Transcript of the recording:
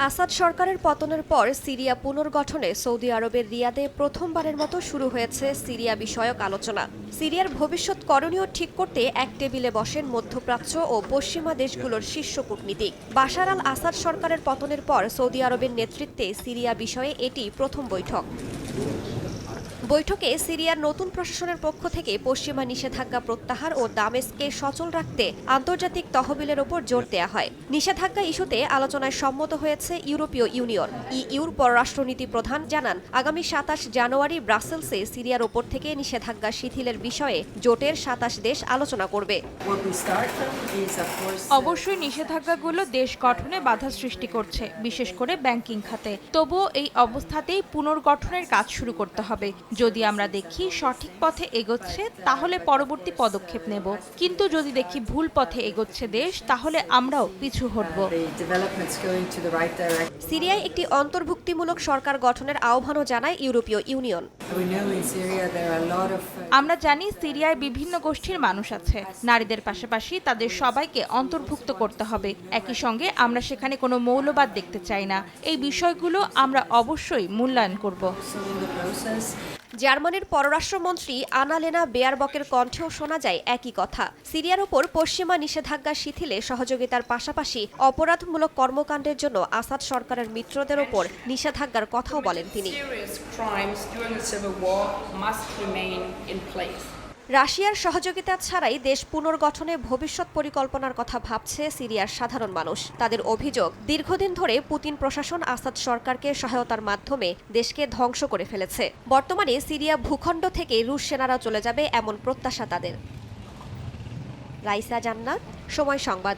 আসাদ সরকারের পতনের পর সিরিয়া পুনর্গঠনে সৌদি আরবের রিয়াদে প্রথমবারের মতো শুরু হয়েছে সিরিয়া বিষয়ক আলোচনা। সিরিয়ার ভবিষ্যৎ করণীয় ঠিক করতে এক টেবিলে বসেন মধ্যপ্রাচ্য ও পশ্চিমা দেশগুলোর শীর্ষ কূটনীতিক। বাশার আল আসাদ সরকারের পতনের পর সৌদি আরবের নেতৃত্বে সিরিয়া বিষয়ে এটি প্রথম বৈঠক। বৈঠকে সিরিয়ার নতুন প্রশাসনের পক্ষ থেকে পশ্চিমা নিষেধাজ্ঞা প্রত্যাহার ও দামেস্ককে সচল রাখতে আন্তর্জাতিক তহবিলের ওপর জোর দেওয়া হয়। নিষেধাজ্ঞা ইস্যুতে আলোচনায় সম্মত হয়েছে ইউরোপীয় ইউনিয়ন। ইউর পররাষ্ট্রনীতি প্রধান জানান, আগামী ২৭ জানুয়ারি ব্রাসেলসে সিরিয়ার ওপর থেকে নিষেধাজ্ঞা শিথিলের বিষয়ে জোটের ২৭ দেশ আলোচনা করবে। অবশ্যই নিষেধাজ্ঞাগুলো দেশ গঠনে বাধা সৃষ্টি করছে, বিশেষ করে ব্যাংকিং খাতে। তবুও এই অবস্থাতেই পুনর্গঠনের কাজ শুরু করতে হবে। যদি আমরা দেখি সঠিক পথে এগোচ্ছে, তাহলে পরবর্তী পদক্ষেপ নেব, কিন্তু যদি দেখি ভুল পথে এগোচ্ছে দেশ, তাহলে আমরাও পিছু হটব। সিরিয়ায় একটি অন্তর্ভুক্তিমূলক সরকার গঠনের আহ্বানও জানায় ইউরোপীয় ইউনিয়ন। আমরা জানি সিরিয়ায় বিভিন্ন গোষ্ঠীর মানুষ আছে। নারীদের পাশাপাশি তাদের সবাইকে অন্তর্ভুক্ত করতে হবে। একই সঙ্গে আমরা সেখানে কোনো মৌলবাদ দেখতে চাই না। এই বিষয়গুলো আমরা অবশ্যই মূল্যায়ন করব। জার্মানির পররাষ্ট্রমন্ত্রী আনালেনা বেয়ারবকের কণ্ঠেও শোনা যায় একই কথা। সিরিয়ার ওপর পশ্চিমা নিষেধাজ্ঞা শিথিলে সহযোগিতার পাশাপাশি অপরাধমূলক কর্মকাণ্ডের জন্য আসাদ সরকারের মিত্রদের ওপর নিষেধাজ্ঞার কথাও বলেন তিনি। রাশিয়ার সহযোগিতা ছাড়াই দেশ পুনর্গঠনে ভবিষ্যৎ পরিকল্পনার কথা ভাবছে সিরিয়ার সাধারণ মানুষ। তাদের অভিযোগ, দীর্ঘদিন ধরে পুতিন প্রশাসন আসাদ সরকারকে সহায়তার মাধ্যমে দেশকে ধ্বংস করে ফেলেছে। বর্তমানে সিরিয়া ভূখণ্ড থেকে রুশ সেনারা চলে যাবে এমন প্রত্যাশা তাদের। রাইসা জান্নাত, সময় সংবাদ।